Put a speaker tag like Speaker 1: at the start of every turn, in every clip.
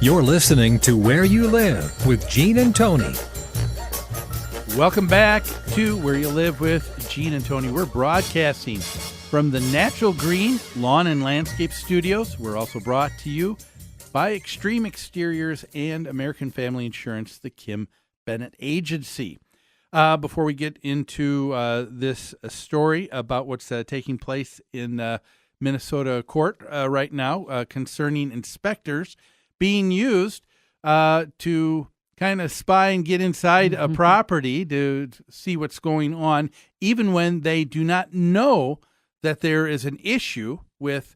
Speaker 1: You're listening to Where You Live with Gene and Tony.
Speaker 2: Welcome back to Where You Live with Gene and Tony. We're broadcasting from the Natural Green Lawn and Landscape Studios. We're also brought to you by Extreme Exteriors and American Family Insurance, the Kim Bennett Agency. Before we get into this story about what's taking place in Minnesota court right now concerning inspectors being used to kind of spy and get inside a property to see what's going on, even when they do not know that there is an issue with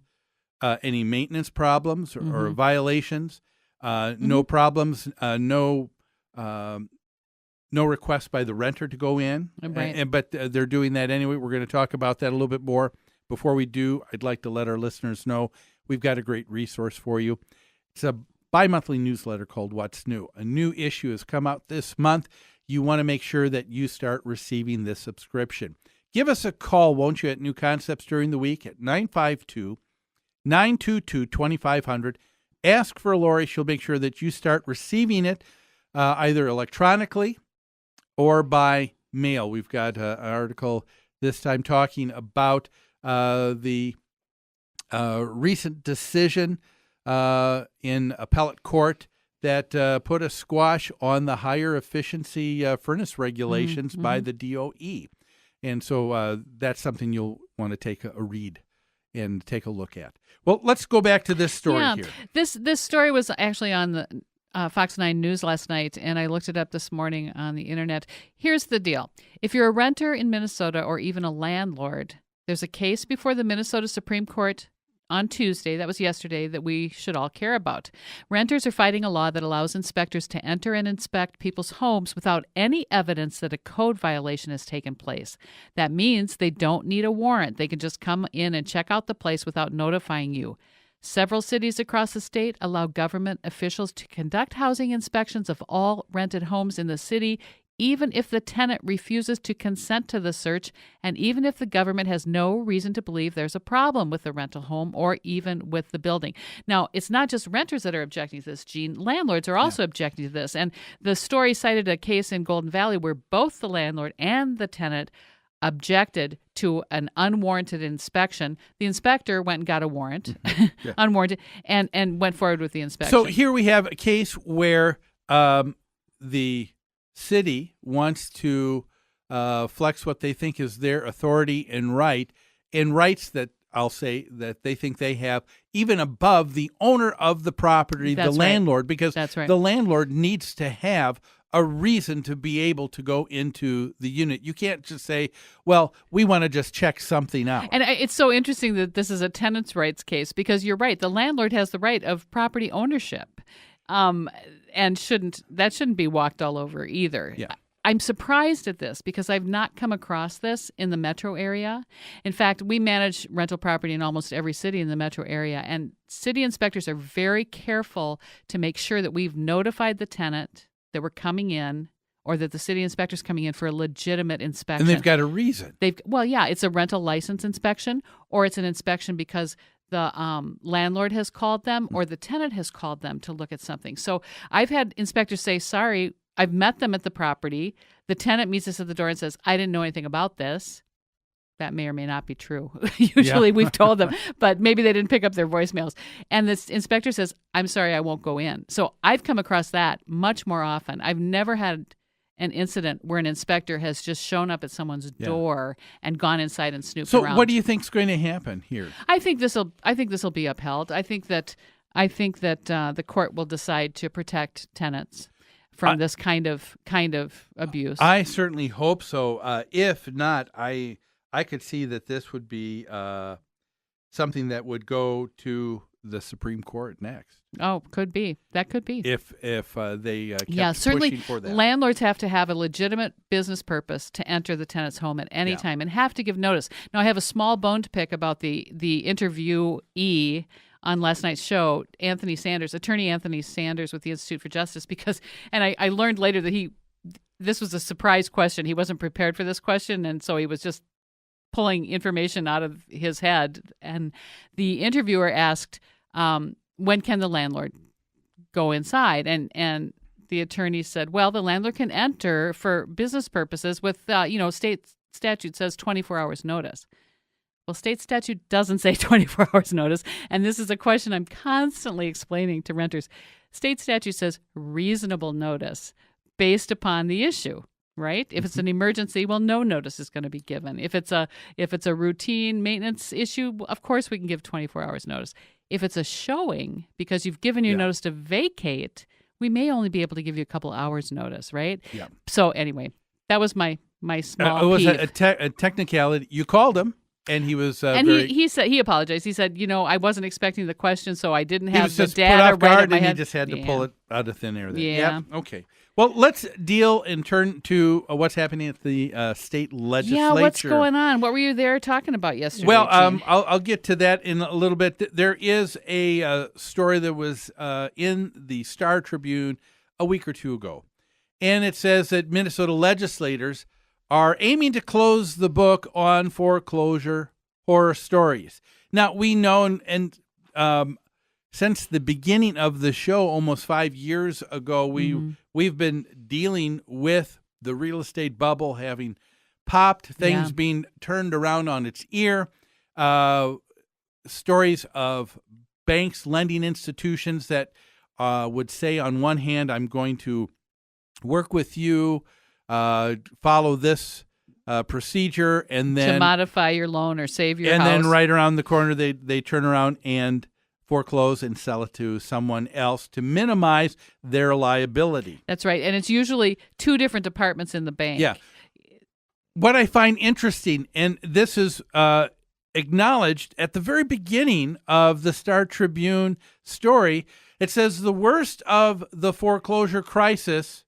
Speaker 2: any maintenance problems or violations, no problems, no request by the renter to go in.
Speaker 3: Right.
Speaker 2: But they're doing that anyway. We're going to talk about that a little bit more. Before we do, I'd like to let our listeners know we've got a great resource for you. It's a bi-monthly newsletter called What's New. A new issue has come out this month. You want to make sure that you start receiving this subscription. Give us a call, won't you, at New Concepts during the week at 952-922-2500. Ask for Lori. She'll make sure that you start receiving it either electronically or by mail. We've got an article this time talking about the recent decision in appellate court that put a squash on the higher efficiency furnace regulations by the DOE. And so that's something you'll want to take a read and take a look at. Well, let's go back to this story here.
Speaker 3: This story was actually on the Fox 9 News last night, and I looked it up this morning on the internet. Here's the deal. If you're a renter in Minnesota or even a landlord, there's a case before the Minnesota Supreme Court on Tuesday, that was yesterday, that we should all care about. Renters are fighting a law that allows inspectors to enter and inspect people's homes without any evidence that a code violation has taken place. That means they don't need a warrant. They can just come in and check out the place without notifying you. Several cities across the state allow government officials to conduct housing inspections of all rented homes in the city, even if the tenant refuses to consent to the search, and even if the government has no reason to believe there's a problem with the rental home or even with the building. Now, it's not just renters that are objecting to this, Gene. Landlords are also objecting to this. And the story cited a case in Golden Valley where both the landlord and the tenant objected to an unwarranted inspection. The inspector went and got a warrant, unwarranted, and went forward with the inspection.
Speaker 2: So here we have a case where the city wants to flex what they think is their authority and rights that I'll say that they think they have even above the owner of the property, the landlord, because the landlord needs to have a reason to be able to go into the unit. You can't just say, well, we want to just check something out.
Speaker 3: And it's so interesting that this is a tenants' rights case because you're right. The landlord has the right of property ownership. And shouldn't be walked all over either.
Speaker 2: Yeah.
Speaker 3: I'm surprised at this because I've not come across this in the metro area. In fact, we manage rental property in almost every city in the metro area, and city inspectors are very careful to make sure that we've notified the tenant that we're coming in or that the city inspector's coming in for a legitimate inspection.
Speaker 2: And they've got a reason.
Speaker 3: It's a rental license inspection or it's an inspection because the landlord has called them or the tenant has called them to look at something. So I've had inspectors say, sorry, I've met them at the property. The tenant meets us at the door and says, I didn't know anything about this. That may or may not be true. Usually we've told them, but maybe they didn't pick up their voicemails. And this inspector says, I'm sorry, I won't go in. So I've come across that much more often. I've never had an incident where an inspector has just shown up at someone's door and gone inside and snooped around.
Speaker 2: So what do you think is going to happen here?
Speaker 3: I think this will be upheld. I think that the court will decide to protect tenants from this kind of abuse.
Speaker 2: I certainly hope so. If not, I could see that this would be something that would go to the Supreme Court next.
Speaker 3: Oh, could be. That could be.
Speaker 2: If they kept
Speaker 3: certainly
Speaker 2: pushing for that.
Speaker 3: Landlords have to have a legitimate business purpose to enter the tenant's home at any time and have to give notice. Now, I have a small bone to pick about the interviewee on last night's show, Attorney Anthony Sanders with the Institute for Justice, and I learned later that this was a surprise question. He wasn't prepared for this question, and so he was just pulling information out of his head. And the interviewer asked, when can the landlord go inside? And the attorney said, well, the landlord can enter for business purposes with, state statute says 24 hours notice. Well, state statute doesn't say 24 hours notice. And this is a question I'm constantly explaining to renters. State statute says reasonable notice based upon the issue, right? If it's an emergency, well, no notice is going to be given. If it's a routine maintenance issue, of course we can give 24 hours notice. If it's a showing, because you've given your notice to vacate, we may only be able to give you a couple hours notice, right? Yeah. So anyway, that was my small
Speaker 2: it was
Speaker 3: peeve.
Speaker 2: a technicality. You called him, and he was
Speaker 3: and he said he apologized. He said, I wasn't expecting the question, so I didn't have the data
Speaker 2: put off guard,
Speaker 3: right in my
Speaker 2: and
Speaker 3: head.
Speaker 2: he just had to pull it out of thin air. There.
Speaker 3: Yeah.
Speaker 2: Yep. Okay. Well, let's deal and turn to what's happening at the state legislature.
Speaker 3: Yeah, what's going on? What were you there talking about yesterday?
Speaker 2: Well,
Speaker 3: Gene?
Speaker 2: I'll get to that in a little bit. There is a story that was in the Star Tribune a week or two ago, and it says that Minnesota legislators are aiming to close the book on foreclosure horror stories. Now, we know, and since the beginning of the show, almost 5 years ago, we've been dealing with the real estate bubble having popped, things being turned around on its ear, stories of banks, lending institutions that would say, on one hand, I'm going to work with you, follow this procedure, and then
Speaker 3: to modify your loan or save your house.
Speaker 2: And then right around the corner, they turn around and foreclose and sell it to someone else to minimize their liability.
Speaker 3: That's right. And it's usually two different departments in the bank.
Speaker 2: Yeah. What I find interesting, and this is acknowledged at the very beginning of the Star Tribune story, it says the worst of the foreclosure crisis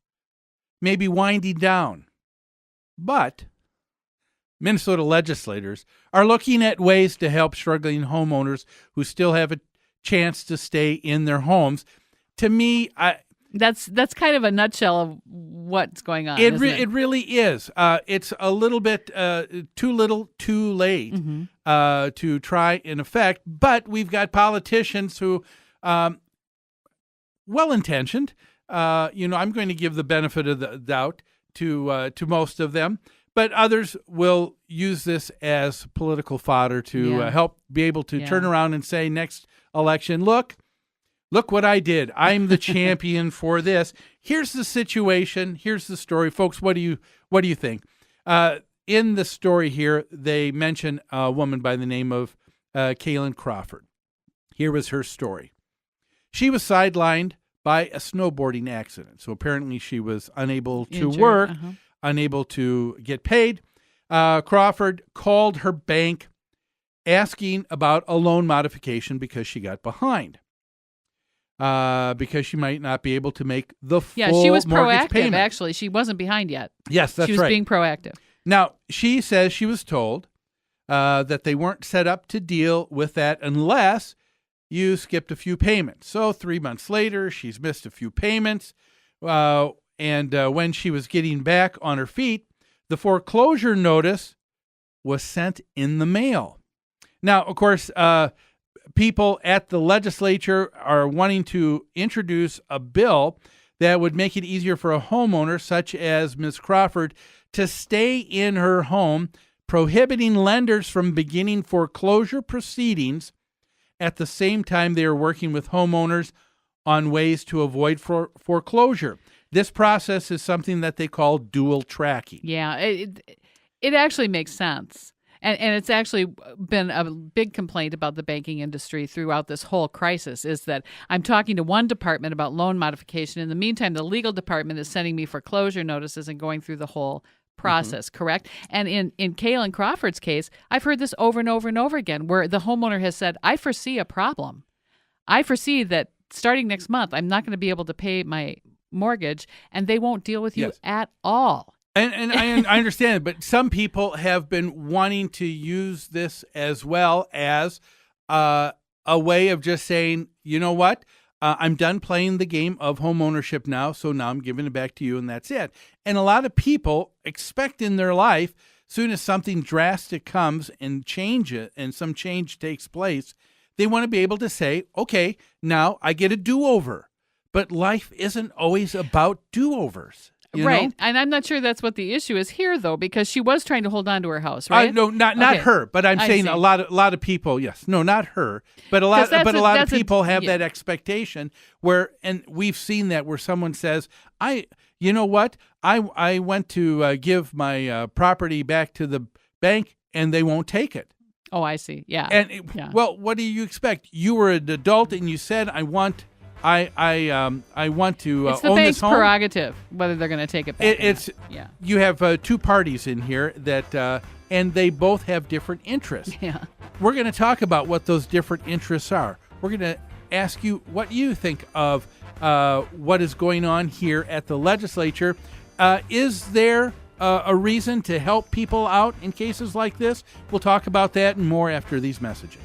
Speaker 2: may be winding down, but Minnesota legislators are looking at ways to help struggling homeowners who still have a chance to stay in their homes. To me,
Speaker 3: that's kind of a nutshell of what's going on.
Speaker 2: It really is. It's a little bit too little, too late to try and affect. But we've got politicians who, well-intentioned. I'm going to give the benefit of the doubt to most of them. But others will use this as political fodder to help be able to turn around and say next election, look what I did. I'm the champion for this. Here's the situation. Here's the story, folks. What do you think? In the story here, they mention a woman by the name of Kaylin Crawford. Here was her story. She was sidelined by a snowboarding accident. So apparently she was unable to work, unable to get paid. Crawford called her bank asking about a loan modification because she got behind. Because she might not be able to make the full
Speaker 3: she was
Speaker 2: mortgage
Speaker 3: proactive,
Speaker 2: payment.
Speaker 3: actually. She wasn't behind yet.
Speaker 2: Yes, that's right.
Speaker 3: She was being proactive.
Speaker 2: Now, she says she was told that they weren't set up to deal with that unless you skipped a few payments. So 3 months later, she's missed a few payments. And when she was getting back on her feet, the foreclosure notice was sent in the mail. Now, of course, people at the legislature are wanting to introduce a bill that would make it easier for a homeowner, such as Ms. Crawford, to stay in her home, prohibiting lenders from beginning foreclosure proceedings at the same time they are working with homeowners on ways to avoid foreclosure. This process is something that they call dual tracking.
Speaker 3: Yeah, it actually makes sense. And it's actually been a big complaint about the banking industry throughout this whole crisis is that I'm talking to one department about loan modification. In the meantime, the legal department is sending me foreclosure notices and going through the whole process, correct? And in Kaylin Crawford's case, I've heard this over and over and over again where the homeowner has said, I foresee a problem. I foresee that starting next month, I'm not going to be able to pay my mortgage and they won't deal with you at all.
Speaker 2: And I understand it, but some people have been wanting to use this as well as a way of just saying, you know what, I'm done playing the game of home ownership now, so now I'm giving it back to you, and that's it. And a lot of people expect in their life soon as something drastic comes and some change takes place, they want to be able to say, okay, now I get a do-over. But life isn't always about do-overs.
Speaker 3: Right.
Speaker 2: know?
Speaker 3: And I'm not sure that's what the issue is here, though, because she was trying to hold on to her house, right?
Speaker 2: No, not
Speaker 3: Okay.
Speaker 2: her, but I'm
Speaker 3: I
Speaker 2: saying
Speaker 3: see.
Speaker 2: a lot of people. Yes, no, not her, but a lot of people have that expectation and we've seen that where someone says, you know what, I went to give my property back to the bank and they won't take it.
Speaker 3: Oh, I see. Yeah.
Speaker 2: And well, what do you expect? You were an adult and you said, I want to
Speaker 3: it's the
Speaker 2: own
Speaker 3: bank's
Speaker 2: this home.
Speaker 3: prerogative whether they're going to take it back.
Speaker 2: You have two parties in here that and they both have different interests.
Speaker 3: Yeah.
Speaker 2: We're going to talk about what those different interests are. We're going to ask you what you think of what is going on here at the legislature. Is there a reason to help people out in cases like this? We'll talk about that and more after these messages.